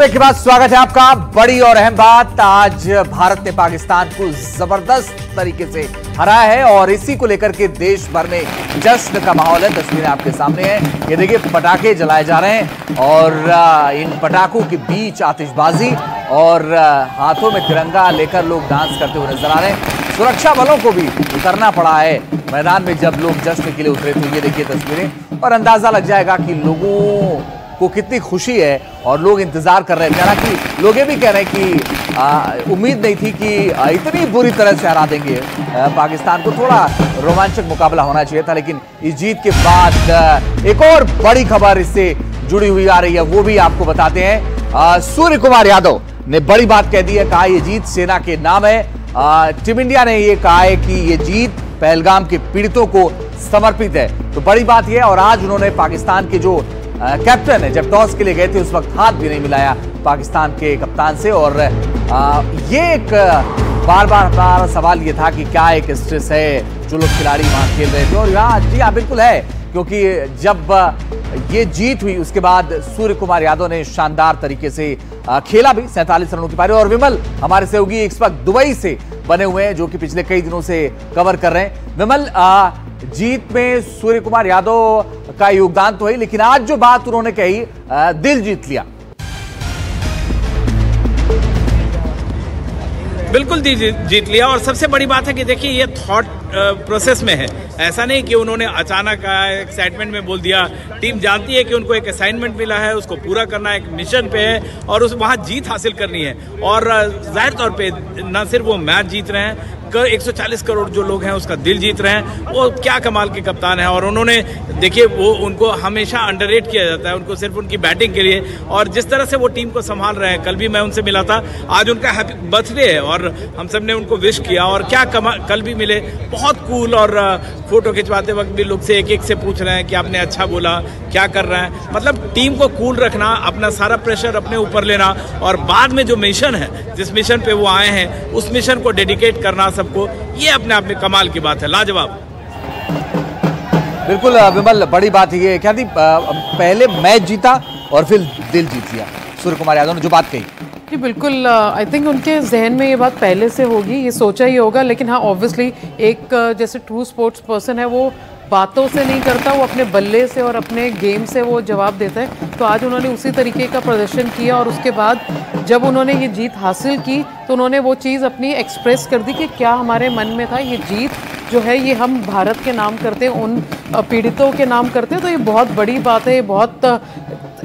Break के बाद स्वागत है आपका। बड़ी और अहम बात, आज भारत ने पाकिस्तान को जबरदस्त तरीके से हराया है और इसी को लेकर के देश भर में जश्न का माहौल है। तस्वीरें आपके सामने हैं, ये देखिए पटाखे जलाए जा रहे हैं और इन पटाखों के बीच आतिशबाजी और हाथों में तिरंगा लेकर लोग डांस करते हुए नजर आ रहे हैं। सुरक्षा बलों को भी उतरना पड़ा है मैदान में जब लोग जश्न के लिए उतरे। तो ये देखिए तस्वीरें और अंदाजा लग जाएगा कि लोगों को कितनी खुशी है और लोग इंतजार कर रहे थे। हालांकि लोग ये भी कह रहे हैं कि उम्मीद नहीं थी कि इतनी बुरी तरह से हरा देंगे पाकिस्तान को। थोड़ा रोमांचक मुकाबला होना चाहिए था, लेकिन इस जीत के बाद एक और बड़ी खबर इससे जुड़ी हुई आ रही है, वो भी आपको बताते हैं। सूर्य कुमार यादव ने बड़ी बात कह दी है, कहा यह जीत सेना के नाम है। टीम इंडिया ने यह कहा है कि यह जीत पहलगाम के पीड़ितों को समर्पित है। तो बड़ी बात यह है, और आज उन्होंने पाकिस्तान के जो कैप्टन है, जब टॉस के लिए गए थे उस वक्त हाथ भी नहीं मिलाया पाकिस्तान के कप्तान से। और ये एक बार बार सवाल ये था कि क्या एक स्ट्रेस है जो लोग खिलाड़ी वहां खेल रहे थे, और जी हाँ बिल्कुल है, क्योंकि जब ये जीत हुई उसके बाद सूर्य कुमार यादव ने शानदार तरीके से खेला भी, 47 रनों की पारी। और विमल हमारे सहयोगी इस वक्त दुबई से बने हुए हैं, जो कि पिछले कई दिनों से कवर कर रहे हैं। विमल, जीत में सूर्य कुमार यादव का योगदान तो है, लेकिन आज जो बात उन्होंने कही, दिल जीत लिया। बिल्कुल जीत लिया। और सबसे बड़ी बात है कि देखिए ये थॉट प्रोसेस में है, ऐसा नहीं कि उन्होंने अचानक एक्साइटमेंट में बोल दिया। टीम जानती है कि उनको एक असाइनमेंट मिला है, उसको पूरा करना है, एक मिशन पे है और उस वहाँ जीत हासिल करनी है। और जाहिर तौर पे न सिर्फ वो मैच जीत रहे हैं, 140 करोड़ जो लोग हैं उसका दिल जीत रहे हैं। वो क्या कमाल के कप्तान हैं। और उन्होंने देखिए, वो उनको हमेशा अंडररेट किया जाता है, उनको सिर्फ उनकी बैटिंग के लिए, और जिस तरह से वो टीम को संभाल रहे हैं। कल भी मैं उनसे मिला था, आज उनका हैप्पी बर्थडे है और हम सब ने उनको विश किया। और क्या कल भी मिले, बहुत कूल, और फोटो खिंचवाते वक्त भी लोग से एक से पूछ रहे हैं कि आपने अच्छा बोला, क्या कर रहे हैं। मतलब टीम को कूल रखना, अपना सारा प्रेशर अपने ऊपर लेना, और बाद में जो मिशन है, जिस मिशन पे वो आए हैं, उस मिशन को डेडिकेट करना सबको, ये अपने आप में कमाल की बात है, लाजवाब। बिल्कुल विमल, बड़ी बात ये है क्या थी, पहले मैच जीता और फिर दिल जीत लिया सूर्य कुमार यादव ने, जो बात कही। जी बिल्कुल, आई थिंक उनके जहन में ये बात पहले से होगी, ये सोचा ही होगा। लेकिन हाँ, ऑब्वियसली एक जैसे ट्रू स्पोर्ट्स पर्सन है, वो बातों से नहीं करता, वो अपने बल्ले से और अपने गेम से वो जवाब देता है। तो आज उन्होंने उसी तरीके का प्रदर्शन किया, और उसके बाद जब उन्होंने ये जीत हासिल की तो उन्होंने वो चीज़ अपनी एक्सप्रेस कर दी कि क्या हमारे मन में था। ये जीत जो है ये हम भारत के नाम करते, उन पीड़ितों के नाम करते, तो ये बहुत बड़ी बात है, ये बहुत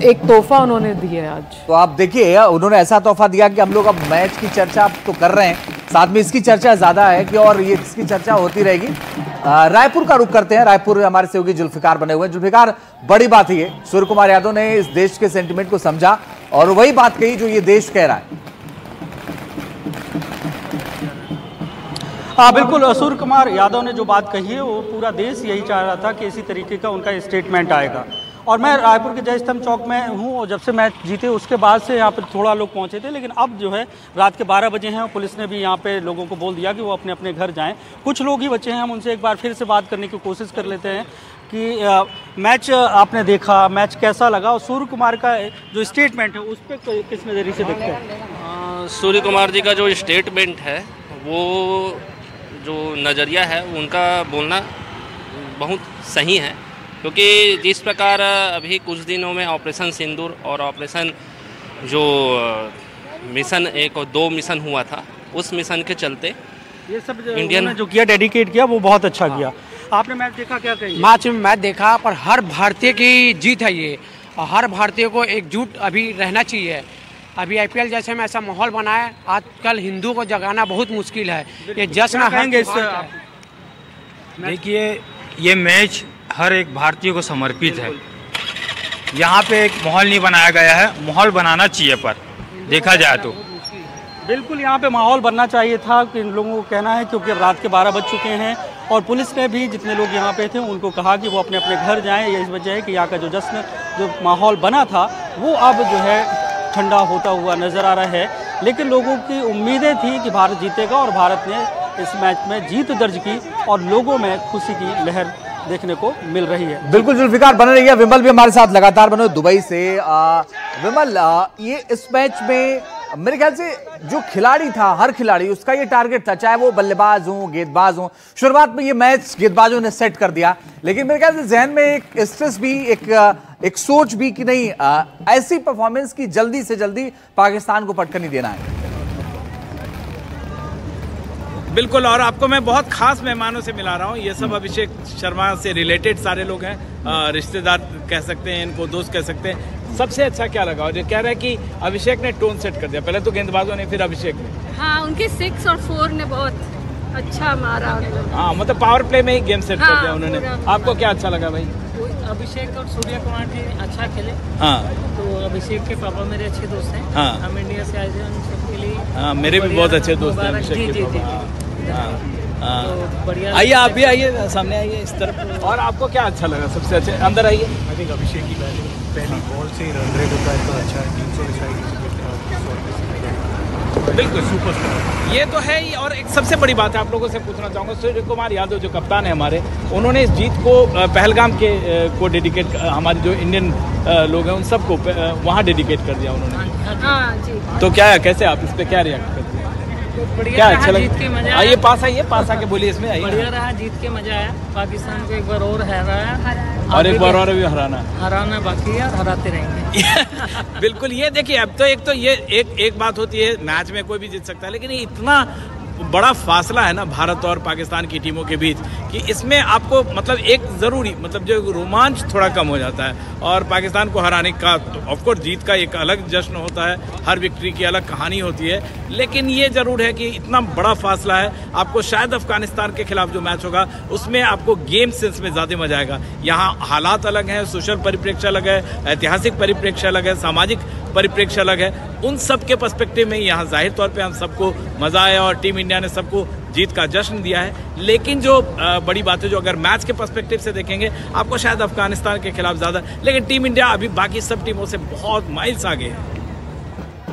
एक तोहफा उन्होंने दिया है आज। तो आप देखिए, उन्होंने ऐसा तोहफा दिया कि हम लोग अब मैच की चर्चा तो कर रहे हैं, साथ में इसकी चर्चा ज्यादा है कि, और ये इसकी चर्चा होती रहेगी। रायपुर का रुख करते हैं, रायपुर हमारे सहयोगी जुल्फिकार बने हुए हैं। जुल्फिकार, बड़ी बात है, सूर्य कुमार यादव ने इस देश के सेंटिमेंट को समझा और वही बात कही जो ये देश कह रहा है। हाँ बिल्कुल, सूर्य कुमार यादव ने जो बात कही है, वो पूरा देश यही चाह रहा था कि इसी तरीके का उनका स्टेटमेंट आएगा। और मैं रायपुर के जय स्तंभ चौक में हूँ, और जब से मैच जीते उसके बाद से यहाँ पर थोड़ा लोग पहुँचे थे, लेकिन अब जो है रात के 12 बजे हैं और पुलिस ने भी यहाँ पे लोगों को बोल दिया कि वो अपने अपने घर जाएं। कुछ लोग ही बचे हैं, हम उनसे एक बार फिर से बात करने की कोशिश कर लेते हैं कि मैच आपने देखा, मैच कैसा लगा, और सूर्य कुमार का जो स्टेटमेंट है उस पर किस नज़रिए से देखते हैं? सूर्य कुमार जी का जो स्टेटमेंट है, वो जो नज़रिया है उनका बोलना बहुत सही है, क्योंकि जिस प्रकार अभी कुछ दिनों में ऑपरेशन सिंदूर और ऑपरेशन जो मिशन 1 और 2 मिशन हुआ था, उस मिशन के चलते ये सब इंडियन ने जो किया, डेडिकेट किया, वो बहुत अच्छा किया। आपने मैच देखा, क्या कहिए? मैच देखा, पर हर भारतीय की जीत है ये, और हर भारतीय को एकजुट अभी रहना चाहिए। अभी IPL जैसे में ऐसा माहौल बना है, आजकल हिंदू को जगाना बहुत मुश्किल है। ये जश्न है। देखिए, ये मैच हर एक भारतीय को समर्पित है। यहाँ पे एक माहौल नहीं बनाया गया है, माहौल बनाना चाहिए, पर देखा जाए तो बिल्कुल यहाँ पे माहौल बनना चाहिए था, कि इन लोगों को कहना है, क्योंकि अब रात के 12 बज चुके हैं और पुलिस ने भी जितने लोग यहाँ पे थे उनको कहा कि वो अपने अपने घर जाएं। ये इस वजह है कि यहाँ का जो जश्न, जो माहौल बना था, वो अब जो है ठंडा होता हुआ नज़र आ रहा है। लेकिन लोगों की उम्मीदें थी कि भारत जीतेगा, और भारत ने इस मैच में जीत दर्ज की और लोगों में खुशी की लहर देखने को मिल रही है। बिल्कुल जुल्फिकार बने रही है। विमल भी हमारे साथ लगातार बने दुबई से। विमल, ये इस मैच में मेरे ख्याल से जो खिलाड़ी था, हर खिलाड़ी उसका ये टारगेट था, चाहे वो बल्लेबाज हो, गेंदबाज हो। शुरुआत में ये मैच गेंदबाजों ने सेट कर दिया, लेकिन मेरे ख्याल से जहन में एक स्ट्रेस भी, एक सोच भी कि नहीं, ऐसी परफॉर्मेंस की जल्दी से जल्दी पाकिस्तान को पटकनी देना है। बिल्कुल, और आपको मैं बहुत खास मेहमानों से मिला रहा हूँ। ये सब अभिषेक शर्मा से रिलेटेड सारे लोग हैं, रिश्तेदार कह सकते हैं इनको, दोस्त कह सकते हैं। सबसे अच्छा क्या लगा? और जो कह रहे हैं कि अभिषेक ने टोन सेट कर दिया, पहले तो गेंदबाजों ने, फिर अभिषेक ने। हाँ, उनके 6 और 4 ने बहुत अच्छा मारा। हाँ, मतलब पावर प्ले में ही गेम सेट कर दिया उन्होंने। आपको क्या अच्छा लगा भाई? अभिषेक और सूर्य कुमार जी अच्छा खेले। हाँ, तो अभिषेक के पापा मेरे अच्छे दोस्त हैं। हाँ, हम इंडिया से आए थे उन सबके लिए। हाँ, मेरे भी बहुत अच्छे दोस्त हैं अभिषेक के पापा। बढ़िया। आइए, आप भी आइए, सामने आइए इस तरफ। और आपको क्या अच्छा लगा सबसे अच्छे? अंदर आइए। आई थिंक अभिषेक की पहली बॉल से ही रन रेट होता है तो अच्छा है। 300 बिल्कुल सुपर, ये तो है ही। और एक सबसे बड़ी बात है, आप लोगों से पूछना चाहूँगा, सूर्य कुमार यादव जो कप्तान है हमारे, उन्होंने इस जीत को पहलगाम के को डेडिकेट, हमारे जो इंडियन लोग हैं उन सबको वहाँ डेडिकेट कर दिया उन्होंने। हाँ जी। तो क्या है, कैसे आप इस पर क्या रिएक्ट करते हैं? क्या अच्छा लगा? आइए, पास आइए, पास आके बोलिए इसमें। आइए। बढ़िया रहा, जीत के मजा आया। पाकिस्तान को एक बार और हराया और एक बार और भी हराना बाकी है, हराते रहेंगे। बिल्कुल, ये देखिए, अब तो एक तो ये एक बात होती है, मैच में कोई भी जीत सकता है, लेकिन ये इतना बड़ा फासला है ना भारत और पाकिस्तान की टीमों के बीच कि इसमें आपको मतलब एक ज़रूरी मतलब जो रोमांच थोड़ा कम हो जाता है। और पाकिस्तान को हराने का तो ऑफकोर्स जीत का एक अलग जश्न होता है, हर विक्ट्री की अलग कहानी होती है, लेकिन ये ज़रूर है कि इतना बड़ा फासला है। आपको शायद अफगानिस्तान के खिलाफ जो मैच होगा उसमें आपको गेम सेंस में ज़्यादा मजा आएगा। यहाँ हालात अलग हैं, सोशल परिप्रेक्ष्य अलग है, ऐतिहासिक परिप्रेक्ष्य अलग है, सामाजिक परिप्रेक्ष्य अलग है। उन सब के पर्सपेक्टिव में यहाँ जाहिर तौर पे हम सबको मज़ा आया और टीम इंडिया ने सबको जीत का जश्न दिया है। लेकिन जो बड़ी बात है, जो अगर मैच के पर्सपेक्टिव से देखेंगे, आपको शायद अफगानिस्तान के खिलाफ ज़्यादा, लेकिन टीम इंडिया अभी बाकी सब टीमों से बहुत माइल्स आगे है।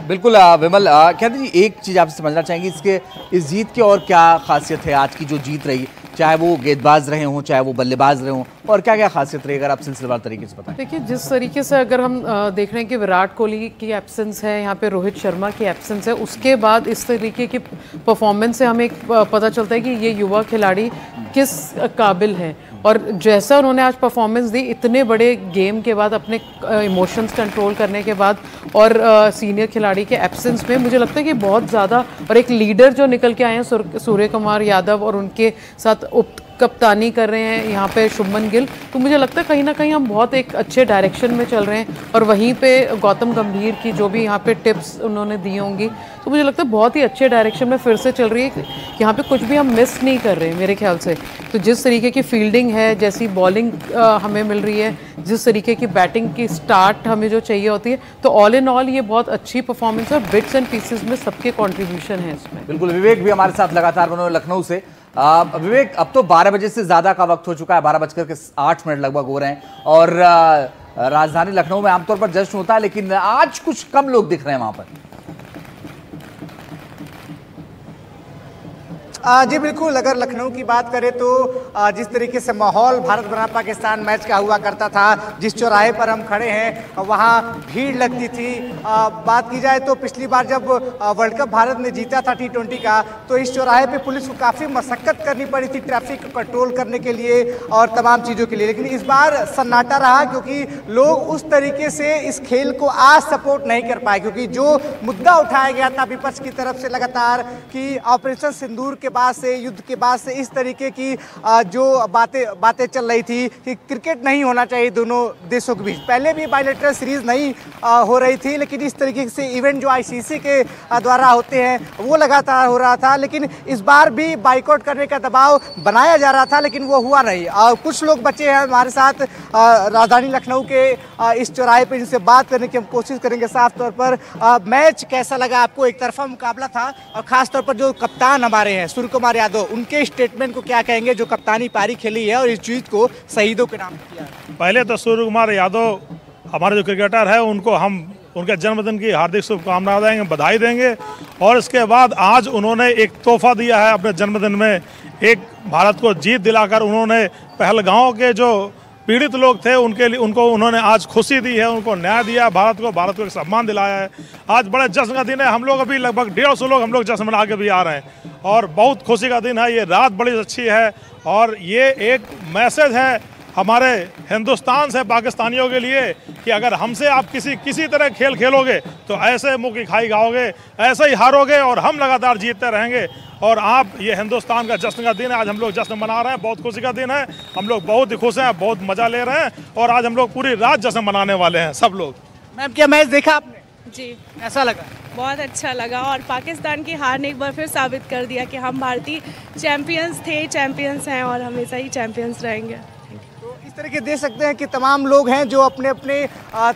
बिल्कुल विमल, क्या जी एक चीज़ आपसे समझना चाहेंगे, इस जीत की और क्या खासियत है आज की जो जीत रही, चाहे वो गेंदबाज रहे हों, चाहे वो बल्लेबाज रहे हों, और क्या क्या खासियत रही, अगर आप सिलसिलेवार तरीके से बताएं। देखिए, जिस तरीके से अगर हम देख रहे हैं कि विराट कोहली की एब्सेंस है, यहाँ पे रोहित शर्मा की एब्सेंस है, उसके बाद इस तरीके की परफॉर्मेंस से हमें एक पता चलता है कि ये युवा खिलाड़ी किस काबिल हैं। और जैसा उन्होंने आज परफॉर्मेंस दी, इतने बड़े गेम के बाद, अपने इमोशंस कंट्रोल करने के बाद, और सीनियर खिलाड़ी के एब्सेंस में, मुझे लगता है कि बहुत ज़्यादा, और एक लीडर जो निकल के आए हैं सूर्य कुमार यादव, और उनके साथ उप कप्तानी कर रहे हैं यहाँ पे शुभमन गिल, तो मुझे लगता है कहीं ना कहीं हम बहुत एक अच्छे डायरेक्शन में चल रहे हैं। और वहीं पे गौतम गंभीर की जो भी यहाँ पे टिप्स उन्होंने दी होंगी, तो मुझे लगता है बहुत ही अच्छे डायरेक्शन में फिर से चल रही है। यहाँ पे कुछ भी हम मिस नहीं कर रहे हैं मेरे ख्याल से। तो जिस तरीके की फील्डिंग है, जैसी बॉलिंग हमें मिल रही है, जिस तरीके की बैटिंग की स्टार्ट हमें जो चाहिए होती है, तो ऑल इन ऑल ये बहुत अच्छी परफॉर्मेंस है। बिट्स एंड पीसेस में सबके कॉन्ट्रीब्यूशन है इसमें। बिल्कुल, विवेक भी हमारे साथ लगातार बने लखनऊ से। विवेक, अब तो 12 बजे से ज्यादा का वक्त हो चुका है, 12:08 लगभग हो रहे हैं, और राजधानी लखनऊ में आमतौर पर जश्न होता है, लेकिन आज कुछ कम लोग दिख रहे हैं वहां पर। जी बिल्कुल, अगर लखनऊ की बात करें तो जिस तरीके से माहौल भारत बनाम पाकिस्तान मैच का हुआ करता था, जिस चौराहे पर हम खड़े हैं वहाँ भीड़ लगती थी। बात की जाए तो पिछली बार जब वर्ल्ड कप भारत ने जीता था T20 का, तो इस चौराहे पे पुलिस को काफ़ी मशक्कत करनी पड़ी थी ट्रैफिक को कंट्रोल करने के लिए और तमाम चीज़ों के लिए। लेकिन इस बार सन्नाटा रहा, क्योंकि लोग उस तरीके से इस खेल को आज सपोर्ट नहीं कर पाए, क्योंकि जो मुद्दा उठाया गया था विपक्ष की तरफ से लगातार कि ऑपरेशन सिंदूर के बाद से, युद्ध के बाद से इस तरीके की जो बातें चल रही थी कि क्रिकेट नहीं होना चाहिए दोनों देशों के बीच। पहले भी बायलैटरल सीरीज नहीं हो रही थी, लेकिन इस तरीके से इवेंट जो ICC के द्वारा होते हैं वो लगातार हो रहा था। लेकिन इस बार भी बाइकआउट करने का दबाव बनाया जा रहा था, लेकिन वो हुआ नहीं। और कुछ लोग बचे हैं हमारे साथ राजधानी लखनऊ के इस चौराहे पर, जिनसे बात करने की हम कोशिश करेंगे। साफ तौर पर मैच कैसा लगा आपको? एक तरफा मुकाबला था, और खासतौर पर जो कप्तान हमारे हैं सूर्य कुमार यादव, उनके स्टेटमेंट को क्या कहेंगे, जो कप्तानी पारी खेली है और इस जीत को शहीदों के नाम किया? पहले तो सूर्य कुमार यादव हमारे जो क्रिकेटर है, उनको हम उनके जन्मदिन की हार्दिक शुभकामनाएं देंगे, बधाई देंगे। और इसके बाद आज उन्होंने एक तोहफा दिया है अपने जन्मदिन में, एक भारत को जीत दिलाकर उन्होंने पहलगांव के जो पीड़ित लोग थे उनके लिए उनको उन्होंने आज खुशी दी है, उनको न्याय दिया, भारत को एक सम्मान दिलाया है। आज बड़े जश्न का दिन है। हम लोग अभी लगभग 150 लोग हम लोग जश्न मना के भी आ रहे हैं और बहुत खुशी का दिन है। ये रात बड़ी अच्छी है और ये एक मैसेज है हमारे हिंदुस्तान से पाकिस्तानियों के लिए कि अगर हमसे आप किसी तरह खेल खेलोगे तो ऐसे मुंह की खाई खाओगे, ऐसे ही हारोगे और हम लगातार जीतते रहेंगे। और आप, ये हिंदुस्तान का जश्न का दिन है, आज हम लोग जश्न मना रहे हैं, बहुत खुशी का दिन है। हम लोग बहुत ही खुश हैं, बहुत मज़ा ले रहे हैं और आज हम लोग पूरी रात जश्न मनाने वाले हैं सब लोग। मैम, क्या मैच देखा आपने? जी, ऐसा लगा? बहुत अच्छा लगा और पाकिस्तान की हार ने एक बार फिर साबित कर दिया कि हम भारतीय चैंपियंस थे, चैंपियंस हैं और हमेशा ही चैंपियंस रहेंगे। इस तरीके देख सकते हैं कि तमाम लोग हैं जो अपने अपने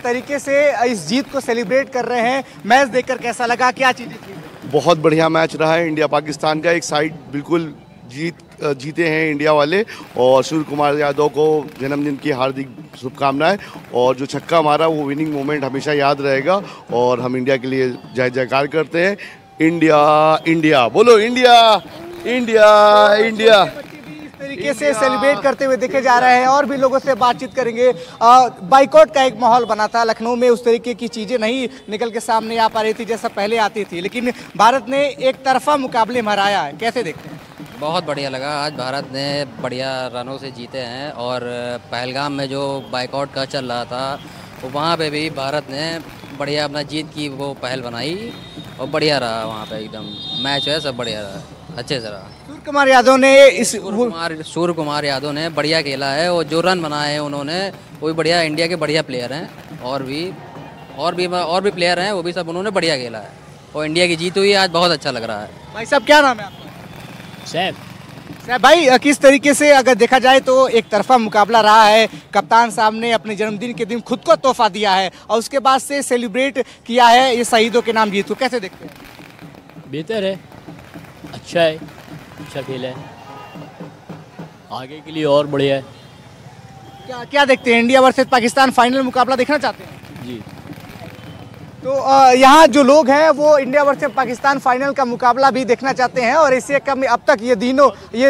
तरीके से इस जीत को सेलिब्रेट कर रहे हैं। मैच देखकर कैसा लगा, क्या चीज़ें थी? बहुत बढ़िया मैच रहा है इंडिया पाकिस्तान का। एक साइड बिल्कुल जीते हैं इंडिया वाले और सूर्य कुमार यादव को जन्मदिन की हार्दिक शुभकामनाएं। और जो छक्का मारा वो विनिंग मोमेंट हमेशा याद रहेगा और हम इंडिया के लिए जय जयकार करते हैं। इंडिया इंडिया बोलो, इंडिया इंडिया इंडिया तरीके से सेलिब्रेट करते हुए देखे जा रहे हैं। और भी लोगों से बातचीत करेंगे। बाइकआउट का एक माहौल बना था लखनऊ में, उस तरीके की चीज़ें नहीं निकल के सामने आ पा रही थी जैसा पहले आती थी, लेकिन भारत ने एक तरफा मुकाबले में हराया है। कैसे देखते हैं? बहुत बढ़िया लगा। आज भारत ने बढ़िया रनों से जीते हैं और पहलगाम में जो बाइकआउट का चल रहा था तो वहाँ पे भी भारत ने बढ़िया अपना जीत की वो पहल बनाई और बढ़िया रहा। वहाँ पे एकदम मैच है, सब बढ़िया रहा, अच्छे से रहा। सूर्य कुमार यादव ने बढ़िया खेला है और जो रन बनाए हैं उन्होंने वो भी बढ़िया। इंडिया के बढ़िया प्लेयर हैं और भी प्लेयर हैं, वो भी सब उन्होंने बढ़िया खेला है और इंडिया की जीत हुई आज, बहुत अच्छा लग रहा है। भाई साहब, क्या नाम है आपका? सैफ भाई, किस तरीके से अगर देखा जाए तो एक तरफा मुकाबला रहा है। कप्तान साहब ने अपने जन्मदिन के दिन खुद को तोहफा दिया है और उसके बाद से सेलिब्रेट किया है ये शहीदों के नाम जीत को। कैसे देखते हैं? बेहतर है, अच्छा है, अच्छा खेल है, आगे के लिए और बढ़िया है। क्या देखते हैं? इंडिया वर्सेस पाकिस्तान फाइनल मुकाबला देखना चाहते हैं? जी। तो यहाँ जो लोग हैं वो इंडिया वर्सेस पाकिस्तान फाइनल का मुकाबला भी देखना चाहते हैं और एशिया कप में अब तक ये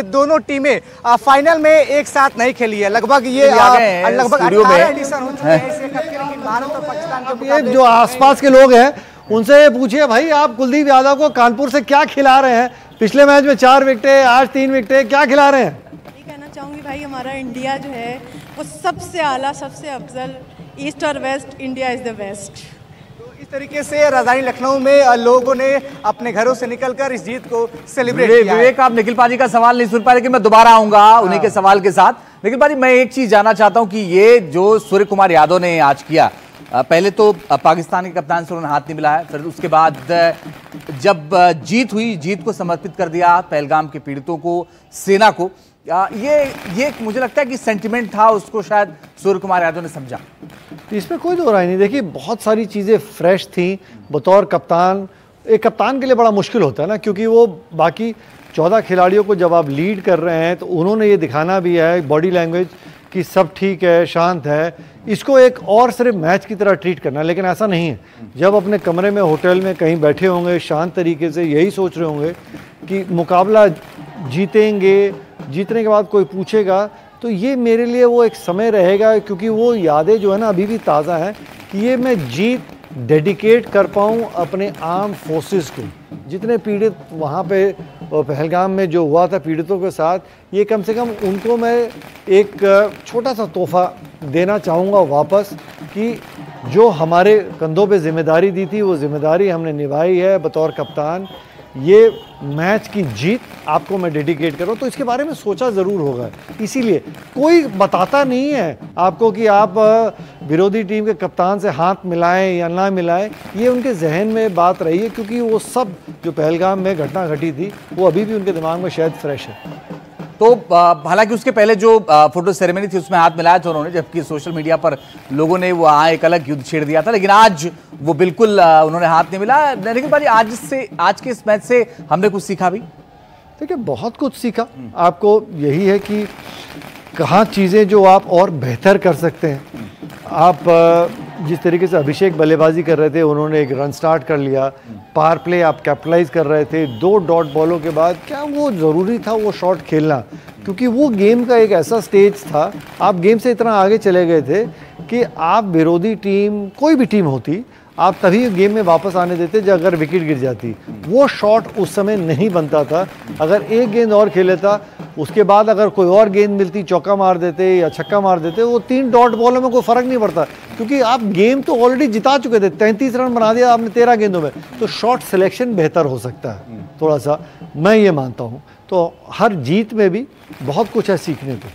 दोनों टीमें फाइनल में एक साथ नहीं खेली है। लगभग 18 एडिशन हो चुके हैं एशिया कप के, लेकिन भारत और पाकिस्तान के मुकाबले जो आसपास के लोग हैं उनसे पूछिए, भाई आप कुलदीप यादव को कानपुर से क्या खिला रहे हैं? पिछले मैच में 4 विकेटें, आज 3 विकेटें, क्या खिला रहे हैं? ये कहना चाहूँगी भाई, हमारा इंडिया जो है वो सबसे आला, सबसे अफजल, ईस्ट और west, India is the best. इस तरीके से राजधानी लखनऊ में लोगों ने अपने घरों से निकलकर इस जीत को सेलिब्रेट किया। विवेक, आप निखिल पाजी का सवाल नहीं सुन पा रहे कि मैं दोबारा आऊंगा उन्हीं के सवाल के साथ। निखिल पाजी, मैं एक चीज जानना चाहता हूं कि ये जो सूर्य कुमार यादव ने आज किया, पहले तो पाकिस्तान के कप्तान से उन्होंने हाथ नहीं मिलाया, फिर उसके बाद जब जीत हुई, जीत को समर्पित कर दिया पहलगाम के पीड़ितों को, सेना को। ये मुझे लगता है कि सेंटिमेंट था, उसको शायद सूर्य कुमार यादव ने समझा। इसमें कोई दो राय नहीं। देखिए, बहुत सारी चीज़ें फ्रेश थी। बतौर कप्तान, एक कप्तान के लिए बड़ा मुश्किल होता है ना, क्योंकि वो बाकी 14 खिलाड़ियों को जब आप लीड कर रहे हैं तो उन्होंने ये दिखाना भी है बॉडी लैंग्वेज कि सब ठीक है, शांत है। इसको एक और सिर्फ मैच की तरह ट्रीट करना, लेकिन ऐसा नहीं है। जब अपने कमरे में, होटल में कहीं बैठे होंगे, शांत तरीके से यही सोच रहे होंगे कि मुकाबला जीतेंगे, जीतने के बाद कोई पूछेगा तो ये मेरे लिए वो एक समय रहेगा, क्योंकि वो यादें जो है ना अभी भी ताज़ा हैं कि ये मैं जीत डेडिकेट कर पाऊँ अपने आर्म फोर्सेस को। जितने पीड़ित वहाँ पे पहलगाम में जो हुआ था पीड़ितों के साथ, ये कम से कम उनको मैं एक छोटा सा तोहफा देना चाहूँगा वापस, कि जो हमारे कंधों पे जिम्मेदारी दी थी वो जिम्मेदारी हमने निभाई है बतौर कप्तान। ये मैच की जीत आपको मैं डेडिकेट कर रहा हूँ। तो इसके बारे में सोचा ज़रूर होगा, इसीलिए कोई बताता नहीं है आपको कि आप विरोधी टीम के कप्तान से हाथ मिलाएं या ना मिलाएं। ये उनके जहन में बात रही है, क्योंकि वो सब जो पहलगाम में घटना घटी थी वो अभी भी उनके दिमाग में शायद फ्रेश है। तो हालांकि उसके पहले जो फोटो सेरेमनी थी उसमें हाथ मिलाया था उन्होंने, जबकि सोशल मीडिया पर लोगों ने वो एक अलग युद्ध छेड़ दिया था, लेकिन आज वो बिल्कुल उन्होंने हाथ नहीं मिलाया। लेकिन भाई, आज के इस मैच से हमने कुछ सीखा भी? देखिए, बहुत कुछ सीखा। आपको यही है कि कहाँ चीज़ें जो आप और बेहतर कर सकते हैं। आप जिस तरीके से अभिषेक बल्लेबाजी कर रहे थे, उन्होंने एक रन स्टार्ट कर लिया, पावर प्ले आप कैपिटलाइज कर रहे थे, 2 डॉट बॉलों के बाद, क्या वो ज़रूरी था वो शॉट खेलना? क्योंकि वो गेम का एक ऐसा स्टेज था, आप गेम से इतना आगे चले गए थे कि आप विरोधी टीम, कोई भी टीम होती, आप तभी गेम में वापस आने देते जब अगर विकेट गिर जाती। वो शॉट उस समय नहीं बनता था। अगर एक गेंद और खेले था, उसके बाद अगर कोई और गेंद मिलती, चौका मार देते या छक्का मार देते, वो 3 डॉट बॉलों में कोई फ़र्क नहीं पड़ता, क्योंकि आप गेम तो ऑलरेडी जिता चुके थे। 33 रन बना दिया आपने 13 गेंदों में, तो शॉट सिलेक्शन बेहतर हो सकता है थोड़ा सा, मैं ये मानता हूँ। तो हर जीत में भी बहुत कुछ है सीखने को।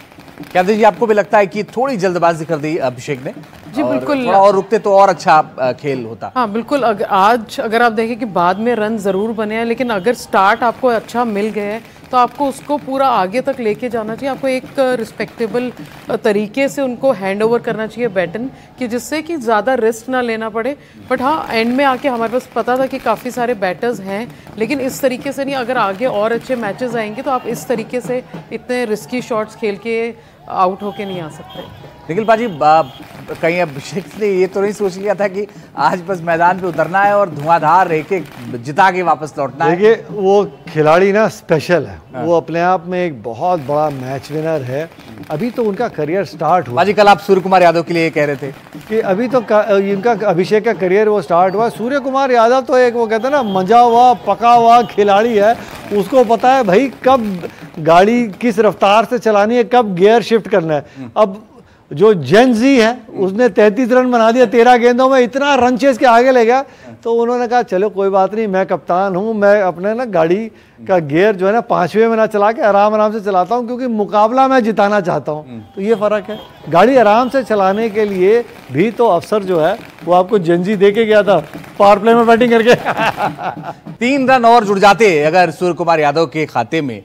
क्या जी, आपको भी लगता है कि थोड़ी जल्दबाजी कर दी अभिषेक ने? जी बिल्कुल, थोड़ा और रुकते तो और अच्छा खेल होता। हाँ बिल्कुल, आज अगर आप देखें कि बाद में रन ज़रूर बने हैं, लेकिन अगर स्टार्ट आपको अच्छा मिल गया है तो आपको उसको पूरा आगे तक लेके जाना चाहिए। आपको एक रिस्पेक्टेबल तरीके से उनको हैंड ओवर करना चाहिए बैटन, कि जिससे कि ज़्यादा रिस्क ना लेना पड़े। बट हाँ, एंड में आके हमारे पास पता था कि काफ़ी सारे बैटर्स हैं, लेकिन इस तरीके से नहीं। अगर आगे और अच्छे मैचेस आएंगे तो आप इस तरीके से इतने रिस्की शॉट्स खेल के आउट होके नहीं आ सकते। निखिल पाजी, कहीं अभिषेक ने ये तो नहीं सोच लिया था कि आज बस मैदान पे उतरना है और धुआंधार एक जिता के वापस लौटना है? देखिए, वो खिलाड़ी ना स्पेशल है। हाँ। वो अपने आप में एक बहुत बड़ा मैच विनर है। अभी तो उनका करियर स्टार्ट हुआ। पाजी, कल आप सूर्य कुमार यादव के लिए कह रहे थे कि अभी तो इनका अभिषेक का करियर वो स्टार्ट हुआ। सूर्य कुमार यादव तो एक, वो कहते हैं ना, मजा हुआ पका हुआ खिलाड़ी है। उसको पता है भाई कब गाड़ी किस रफ्तार से चलानी है, कब गियर शिफ्ट करना है। अब जो जेनजी है, उसने 33 रन बना दिया 13 गेंदों में, इतना रन चेस के आगे ले गया। तो उन्होंने कहा चलो कोई बात नहीं, मैं कप्तान हूँ, मैं अपने ना गाड़ी का गियर जो है ना 5वें में ना चला के आराम से चलाता हूँ, क्योंकि मुकाबला मैं जिताना चाहता हूँ। तो ये फ़र्क है। गाड़ी आराम से चलाने के लिए भी तो अफसर जो है वो आपको जेनजी दे के गया था पावर प्ले में बैटिंग करके। 3 रन और जुड़ जाते अगर सूर्य कुमार यादव के खाते में,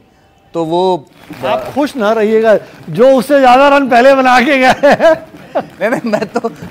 तो वो आप खुश ना रहिएगा, जो उससे ज्यादा रन पहले बना के गए। नहीं,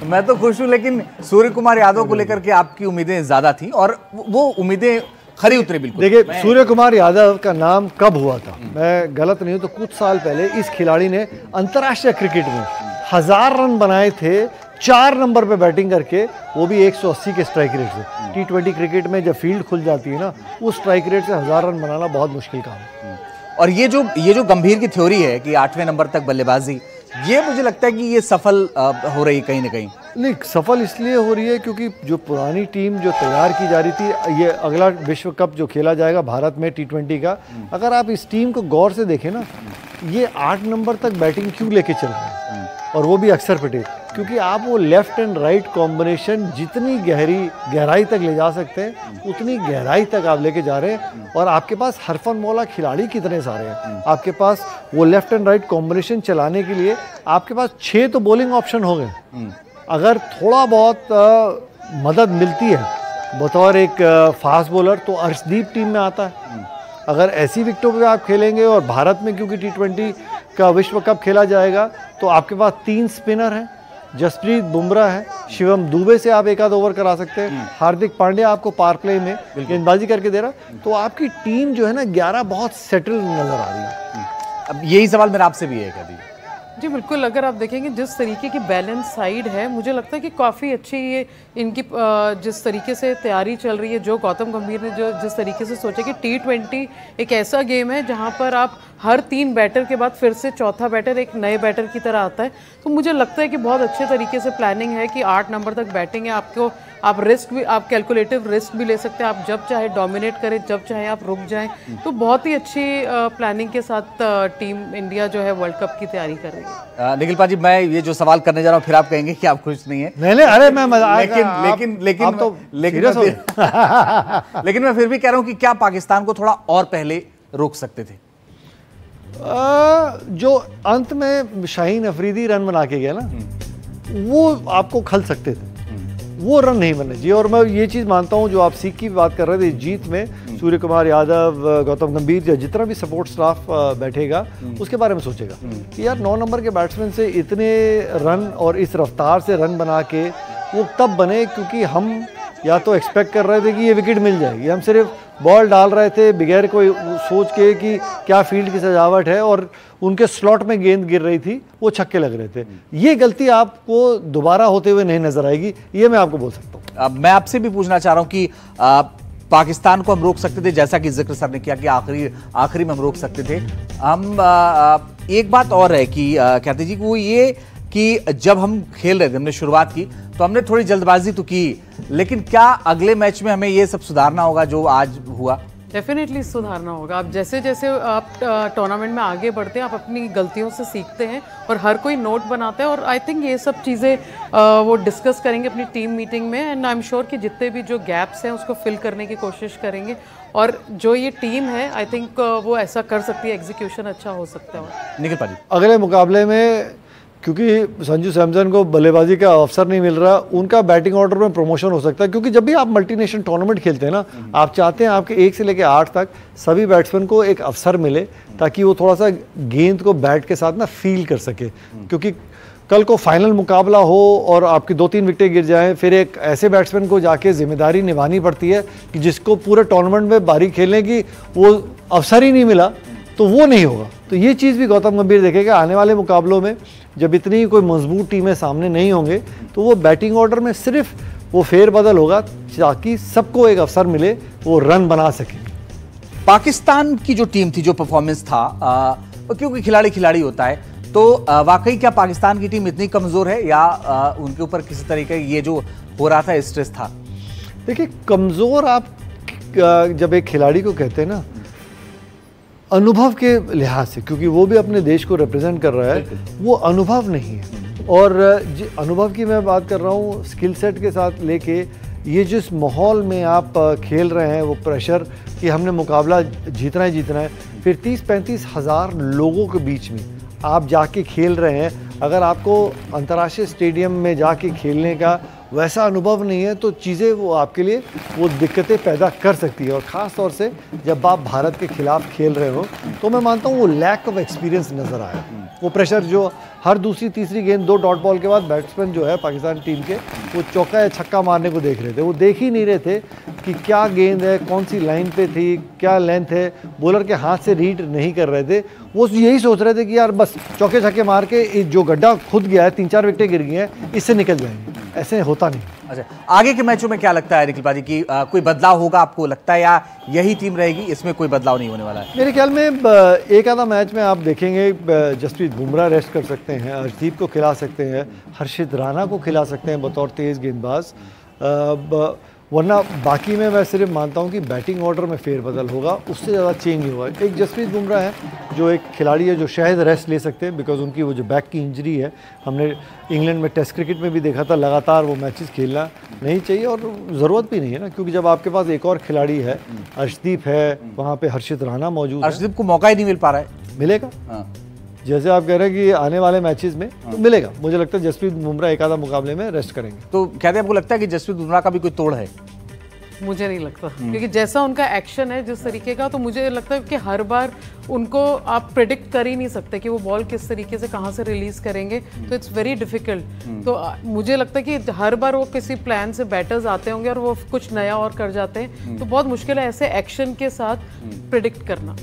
मैं तो खुश हूँ, लेकिन सूर्य कुमार यादव को लेकर के आपकी उम्मीदें ज्यादा थी और वो उम्मीदें खरी उतरी बिल्कुल। देखिए, सूर्य कुमार यादव का नाम कब हुआ था, मैं गलत नहीं हूँ तो कुछ साल पहले इस खिलाड़ी ने अंतर्राष्ट्रीय क्रिकेट में 1000 रन बनाए थे 4 नंबर पे बैटिंग करके, वो भी 180 के स्ट्राइक रेट से। T20 क्रिकेट में जब फील्ड खुल जाती है ना, उस स्ट्राइक रेट से 1000 रन बनाना बहुत मुश्किल काम है। और ये जो गंभीर की थ्योरी है कि 8वें नंबर तक बल्लेबाजी, ये मुझे लगता है कि ये सफल हो रही कहीं ना कहीं। नहीं, सफल इसलिए हो रही है क्योंकि जो पुरानी टीम जो तैयार की जा रही थी, ये अगला विश्व कप जो खेला जाएगा भारत में T20 का, अगर आप इस टीम को गौर से देखें ना, ये 8 नंबर तक बैटिंग क्यों लेके चल रहे हैं, और वो भी अक्सर पटेल, क्योंकि आप वो लेफ्ट एंड राइट कॉम्बिनेशन जितनी गहराई तक ले जा सकते हैं उतनी गहराई तक आप लेके जा रहे हैं। और आपके पास हरफन मौला खिलाड़ी कितने सारे हैं, आपके पास वो लेफ्ट एंड राइट कॉम्बिनेशन चलाने के लिए आपके पास 6 तो बॉलिंग ऑप्शन हो गए। अगर थोड़ा बहुत मदद मिलती है बतौर एक फास्ट बॉलर, तो अर्शदीप टीम में आता है। अगर ऐसी विकेटों पे आप खेलेंगे, और भारत में क्योंकि T20 का विश्व कप खेला जाएगा, तो आपके पास 3 स्पिनर हैं, जसप्रीत बुमराह है, शिवम दुबे से आप एक आध ओवर करा सकते हैं, हार्दिक पांड्या आपको पावर प्ले में गेंदबाजी करके दे रहा, तो आपकी टीम जो है ना 11 बहुत सेटल नजर आ रही है। अब यही सवाल मेरा आपसे भी है कभी। जी बिल्कुल, अगर आप देखेंगे जिस तरीके की बैलेंस साइड है, मुझे लगता है कि काफ़ी अच्छी ये इनकी जिस तरीके से तैयारी चल रही है, जो गौतम गंभीर ने जो जिस तरीके से सोचा कि T20 एक ऐसा गेम है जहां पर आप हर 3 बैटर के बाद फिर से चौथा बैटर एक नए बैटर की तरह आता है, तो मुझे लगता है कि बहुत अच्छे तरीके से प्लानिंग है कि 8 नंबर तक बैटिंग है। आपको आप रिस्क भी, आप कैलकुलेटिव रिस्क भी ले सकते हैं, आप जब चाहे डोमिनेट करें, जब चाहे आप रुक जाएं। तो बहुत ही अच्छी प्लानिंग के साथ टीम इंडिया जो है वर्ल्ड कप की तैयारी कर रही है। निखिल पाजी, मैं ये जो सवाल करने जा रहा हूँ, फिर आप कहेंगे कि आप खुश नहीं है। नहीं, अरे मैं लेकिन मैं फिर भी कह रहा हूँ कि क्या पाकिस्तान को थोड़ा और पहले रोक सकते थे? जो अंत में शाहीन अफरीदी रन बना के गया ना, वो आपको खल सकते थे, वो रन नहीं बनने चाहिए। और मैं ये चीज़ मानता हूँ, जो आप सीख की बात कर रहे थे, जीत में सूर्य कुमार यादव, गौतम गंभीर या जितना भी सपोर्ट स्टाफ बैठेगा उसके बारे में सोचेगा कि यार 9 नंबर के बैट्समैन से इतने रन और इस रफ्तार से रन बना के वो तब बने क्योंकि हम या तो एक्सपेक्ट कर रहे थे कि ये विकेट मिल जाएगी, हम सिर्फ बॉल डाल रहे थे बगैर कोई सोच के कि क्या फील्ड की सजावट है, और उनके स्लॉट में गेंद गिर रही थी, वो छक्के लग रहे थे। ये गलती आपको दोबारा होते हुए नहीं नजर आएगी, ये मैं आपको बोल सकता हूँ। अब मैं आपसे भी पूछना चाह रहा हूँ कि पाकिस्तान को हम रोक सकते थे, जैसा कि जिक्र सर ने किया कि आखिरी में हम रोक सकते थे। हम एक बात और है कि ख्याति जी, वो ये कि जब हम खेल रहे थे, हमने शुरुआत की तो हमने थोड़ी जल्दबाजी तो की, लेकिन क्या अगले मैच में हमें ये सब सुधारना होगा जो आज हुआ? डेफिनेटली सुधारना होगा। आप जैसे जैसे आप टूर्नामेंट में आगे बढ़ते हैं, आप अपनी गलतियों से सीखते हैं और हर कोई नोट बनाता है, और आई थिंक ये सब चीज़ें वो डिस्कस करेंगे अपनी टीम मीटिंग में, एंड आई एम श्योर कि जितने भी जो गैप्स हैं उसको फिल करने की कोशिश करेंगे, और जो ये टीम है आई थिंक वो ऐसा कर सकती है, एग्जीक्यूशन अच्छा हो सकता है। निखिल पाजी, अगले मुकाबले में क्योंकि संजू सैमसन को बल्लेबाजी का अवसर नहीं मिल रहा, उनका बैटिंग ऑर्डर में प्रमोशन हो सकता है, क्योंकि जब भी आप मल्टीनेशनल टूर्नामेंट खेलते हैं ना, आप चाहते हैं आपके 1 से लेकर 8 तक सभी बैट्समैन को एक अवसर मिले, ताकि वो थोड़ा सा गेंद को बैट के साथ ना फील कर सके, क्योंकि कल को फाइनल मुकाबला हो और आपकी 2-3 विकेटें गिर जाएं, फिर एक ऐसे बैट्समैन को जाके जिम्मेदारी निभानी पड़ती है कि जिसको पूरे टूर्नामेंट में बारी खेलने की वो अवसर ही नहीं मिला, तो वो नहीं होगा। तो ये चीज़ भी गौतम गंभीर देखेगा आने वाले मुकाबलों में, जब इतनी कोई मजबूत टीमें सामने नहीं होंगे, तो वो बैटिंग ऑर्डर में सिर्फ वो फेरबदल होगा ताकि सबको एक अवसर मिले, वो रन बना सके। पाकिस्तान की जो टीम थी, जो परफॉर्मेंस था, क्योंकि खिलाड़ी होता है, तो वाकई क्या पाकिस्तान की टीम इतनी कमजोर है या उनके ऊपर किसी तरीके ये जो हो रहा था स्ट्रेस था? देखिए, कमजोर आप जब एक खिलाड़ी को कहते हैं ना, अनुभव के लिहाज से, क्योंकि वो भी अपने देश को रिप्रेजेंट कर रहा है, वो अनुभव नहीं है। और अनुभव की मैं बात कर रहा हूँ, स्किल सेट के साथ लेके ये जिस माहौल में आप खेल रहे हैं, वो प्रेशर कि हमने मुकाबला जीतना है, फिर 30-35 हज़ार लोगों के बीच में आप जाके खेल रहे हैं। अगर आपको अंतर्राष्ट्रीय स्टेडियम में जाके खेलने का वैसा अनुभव नहीं है, तो चीज़ें वो आपके लिए वो दिक्कतें पैदा कर सकती है। और ख़ास तौर से जब आप भारत के खिलाफ खेल रहे हो, तो मैं मानता हूँ वो लैक ऑफ एक्सपीरियंस नज़र आया। वो प्रेशर जो हर दूसरी तीसरी गेंद 2 डॉट बॉल के बाद बैट्समैन जो है पाकिस्तान टीम के, वो चौका या छक्का मारने को देख रहे थे। वो देख ही नहीं रहे थे कि क्या गेंद है, कौन सी लाइन पे थी, क्या लेंथ है, बॉलर के हाथ से रीड नहीं कर रहे थे। वो यही सोच रहे थे कि यार बस चौके छक्के मार के जो गड्ढा खुद गया है, 3-4 विकेटें गिर गई हैं, इससे निकल जाएंगे। ऐसे होता नहीं। अच्छा, आगे के मैचों में क्या लगता है निखिल पाजी की कोई बदलाव होगा आपको लगता है, या यही टीम रहेगी, इसमें कोई बदलाव नहीं होने वाला है? मेरे ख्याल में एक आधा मैच में आप देखेंगे जसप्रीत बुमराह रेस्ट कर सकते हैं, अर्शदीप को खिला सकते हैं, हर्षित राणा को खिला सकते हैं बतौर तेज़ गेंदबाज, वरना बाकी में मैं सिर्फ मानता हूं कि बैटिंग ऑर्डर में फेरबदल होगा, उससे ज़्यादा चेंज नहीं होगा। एक जसप्रीत बुमराह है जो एक खिलाड़ी है जो शायद रेस्ट ले सकते हैं, बिकॉज उनकी वो जो बैक की इंजरी है, हमने इंग्लैंड में टेस्ट क्रिकेट में भी देखा था, लगातार वो मैचेस खेलना नहीं चाहिए और ज़रूरत भी नहीं है ना, क्योंकि जब आपके पास एक और खिलाड़ी है, अर्शदीप है, वहाँ पर हर्षित राणा मौजूद है। अर्शदीप को मौका ही नहीं मिल पा रहा है। मिलेगा, जैसे आप कह रहे हैं कि आने वाले मैचेस में तो मिलेगा। मुझे लगता है जसप्रीत बुमराह एक आधा मुकाबले में रेस्ट करेंगे। तो कहते हैं आपको लगता है कि जसप्रीत बुमराह का भी कोई तोड़ है? मुझे नहीं लगता, क्योंकि जैसा उनका एक्शन है जिस तरीके का, तो मुझे लगता है कि हर बार उनको आप प्रेडिक्ट कर ही नहीं सकते कि वो बॉल किस तरीके से कहाँ से रिलीज करेंगे, तो इट्स वेरी डिफिकल्ट। तो मुझे लगता है कि हर बार वो किसी प्लान से बैटर्स आते होंगे और वो कुछ नया और कर जाते हैं, तो बहुत मुश्किल है ऐसे एक्शन के साथ प्रेडिक्ट करना।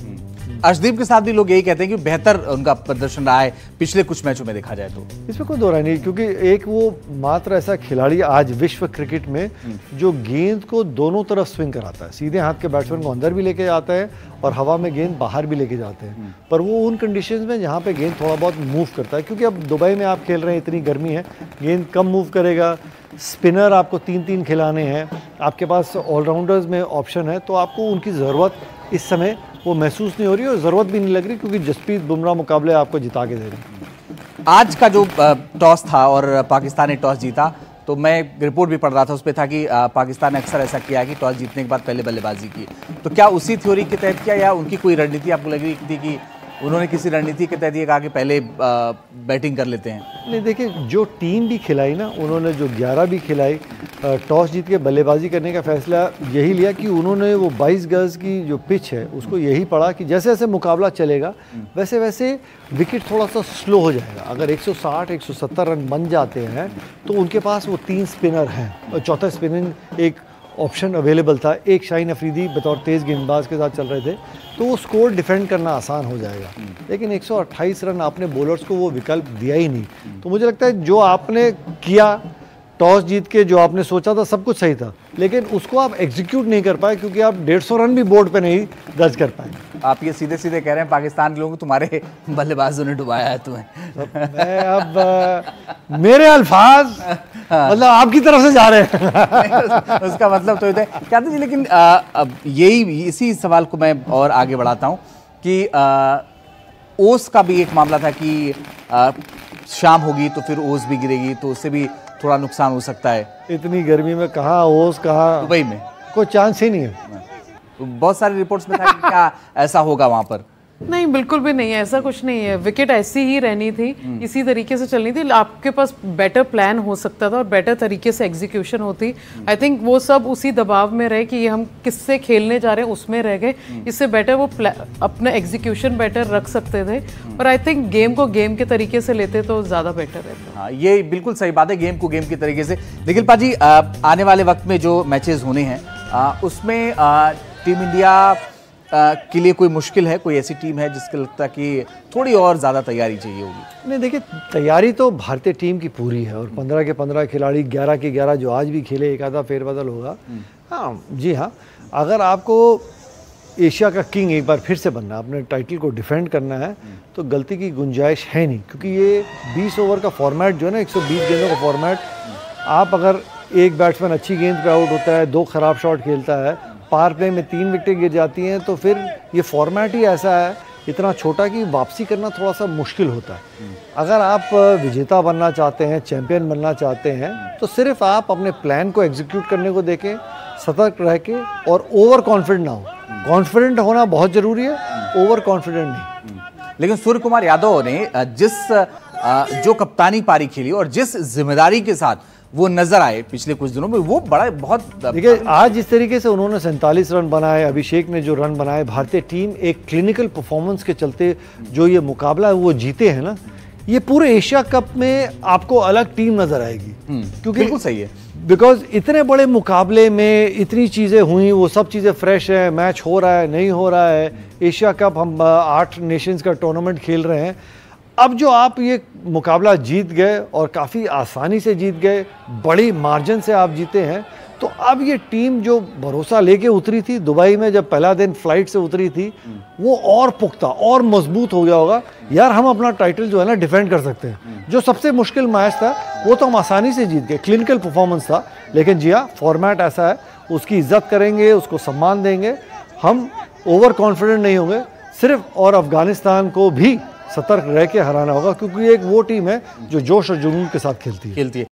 अर्शदीप के साथ भी लोग यही कहते हैं कि बेहतर उनका प्रदर्शन रहा है पिछले कुछ मैचों में देखा जाए तो। इसमें कोई दो राय नहीं, क्योंकि एक वो मात्र ऐसा खिलाड़ी आज विश्व क्रिकेट में जो गेंद को दोनों तरफ स्विंग कराता है, सीधे हाथ के बैट्समैन को अंदर भी लेके जाता है और हवा में गेंद बाहर भी लेके जाते हैं, पर वो उन कंडीशंस में जहाँ पे गेंद थोड़ा बहुत मूव करता है, क्योंकि अब दुबई में आप खेल रहे हैं, इतनी गर्मी है, गेंद कम मूव करेगा, स्पिनर आपको 3-3 खिलाने हैं, आपके पास ऑलराउंडर्स में ऑप्शन है, तो आपको उनकी ज़रूरत इस समय वो महसूस नहीं हो रही और ज़रूरत भी नहीं लग रही, क्योंकि जसप्रीत बुमराह मुकाबले आपको जिता के दे रहे हैं। आज का जो टॉस था और पाकिस्तान ने टॉस जीता, तो मैं रिपोर्ट भी पढ़ रहा था, उस पर था कि पाकिस्तान ने अक्सर ऐसा किया कि टॉस जीतने के बाद पहले बल्लेबाजी की, तो क्या उसी थ्योरी के तहत किया या उनकी कोई रणनीति आपको लग रही थी कि उन्होंने किसी रणनीति के तहत ये कहा कि पहले बैटिंग कर लेते हैं? नहीं, देखिए, जो टीम भी खिलाई ना, उन्होंने जो 11 भी खिलाई, टॉस जीत के बल्लेबाजी करने का फैसला यही लिया कि उन्होंने वो 22 गज की जो पिच है उसको यही पढ़ा कि जैसे जैसे मुकाबला चलेगा वैसे वैसे विकेट थोड़ा सा स्लो हो जाएगा। अगर 160-170 रन बन जाते हैं तो उनके पास वो 3 स्पिनर हैं और चौथा स्पिनर एक ऑप्शन अवेलेबल था, एक शाहीन अफरीदी बतौर तेज़ गेंदबाज के साथ चल रहे थे, तो वो स्कोर डिफेंड करना आसान हो जाएगा। लेकिन 128 रन आपने बॉलर्स को वो विकल्प दिया ही नहीं। तो मुझे लगता है जो आपने किया, टॉस जीत के जो आपने सोचा था सब कुछ सही था, लेकिन उसको आप एग्जीक्यूट नहीं कर पाए क्योंकि आप 150 रन भी बोर्ड पे नहीं दर्ज कर पाए। आप ये सीधे सीधे कह रहे हैं पाकिस्तान के लोगों को तुम्हारे बल्लेबाजों ने डुबाया है तुम्हें। मैं अब मेरे अल्फाज मतलब आपकी तरफ से जा रहे हैं। उसका मतलब तो ये क्या था जी। लेकिन अब यही इसी सवाल को मैं और आगे बढ़ाता हूँ कि ओस का भी एक मामला था कि शाम होगी तो फिर ओस भी गिरेगी, तो उससे भी थोड़ा नुकसान हो सकता है। इतनी गर्मी में कहाँ ओस, कहाँ दुबई में कोई चांस ही नहीं है। बहुत सारे रिपोर्ट्स में था कि क्या ऐसा होगा वहां पर। नहीं, बिल्कुल भी नहीं है, ऐसा कुछ नहीं है। विकेट ऐसी ही रहनी थी, इसी तरीके से चलनी थी। आपके पास बेटर प्लान हो सकता था और बेटर तरीके से एग्जीक्यूशन होती। आई थिंक वो सब उसी दबाव में रहे कि ये हम किससे खेलने जा रहे हैं उसमें रह गए। इससे बेटर वो अपना एग्जीक्यूशन बेटर रख सकते थे। और आई थिंक गेम को गेम के तरीके से लेते तो ज़्यादा बेटर रहता। हाँ, ये बिल्कुल सही बात है, गेम को गेम के तरीके से। लेकिन पाजी आने वाले वक्त में जो मैचेस होने हैं उसमें टीम इंडिया के लिए कोई मुश्किल है, कोई ऐसी टीम है जिसको लगता है कि थोड़ी और ज़्यादा तैयारी चाहिए होगी? नहीं, देखिए तैयारी तो भारतीय टीम की पूरी है और 15 के 15 खिलाड़ी, 11 के 11 जो आज भी खेले, एक आधा फेरबदल होगा। हाँ जी हाँ, अगर आपको एशिया का किंग एक बार फिर से बनना है, अपने टाइटल को डिफेंड करना है, तो गलती की गुंजाइश है नहीं। क्योंकि ये 20 ओवर का फॉर्मेट जो है ना, 120 गेंदों का फॉर्मेट, आप अगर एक बैट्समैन अच्छी गेंद पे आउट होता है, 2 खराब शॉट खेलता है, पावर प्ले में 3 विकेटें गिर जाती हैं, तो फिर ये फॉर्मेट ही ऐसा है इतना छोटा कि वापसी करना थोड़ा सा मुश्किल होता है। अगर आप विजेता बनना चाहते हैं, चैंपियन बनना चाहते हैं, तो सिर्फ आप अपने प्लान को एग्जीक्यूट करने को देखें, सतर्क रह के, और ओवर कॉन्फिडेंट ना हो। कॉन्फिडेंट होना बहुत ज़रूरी है, ओवर कॉन्फिडेंट नहीं। लेकिन सूर्य कुमार यादव ने जो कप्तानी पारी खेली और जिस जिम्मेदारी के साथ वो नजर आए पिछले कुछ दिनों में, वो बड़ा बहुत देखिए आज जिस तरीके से उन्होंने 47 रन बनाए, अभिषेक ने जो रन बनाए, भारतीय टीम एक क्लिनिकल परफॉर्मेंस के चलते जो ये मुकाबला है वो जीते हैं ना, ये पूरे एशिया कप में आपको अलग टीम नजर आएगी। क्योंकि बिल्कुल सही है, बिकॉज इतने बड़े मुकाबले में इतनी चीज़ें हुई, वो सब चीज़ें फ्रेश है, मैच हो रहा है नहीं हो रहा है, एशिया कप हम 8 नेशंस का टूर्नामेंट खेल रहे हैं। अब जो आप ये मुकाबला जीत गए और काफ़ी आसानी से जीत गए, बड़ी मार्जिन से आप जीते हैं, तो अब ये टीम जो भरोसा लेके उतरी थी दुबई में, जब पहला दिन फ्लाइट से उतरी थी, वो और पुख्ता और मजबूत हो गया होगा। यार हम अपना टाइटल जो है ना डिफेंड कर सकते हैं। जो सबसे मुश्किल मैच था वो तो हम आसानी से जीत गए, क्लिनिकल परफॉर्मेंस था। लेकिन जी हाँ, फॉर्मेट ऐसा है, उसकी इज्जत करेंगे, उसको सम्मान देंगे, हम ओवर कॉन्फिडेंट नहीं होंगे सिर्फ। और अफगानिस्तान को भी सतर्क रह के हराना होगा, क्योंकि एक वो टीम है जो जोश और जुनून के साथ खेलती है।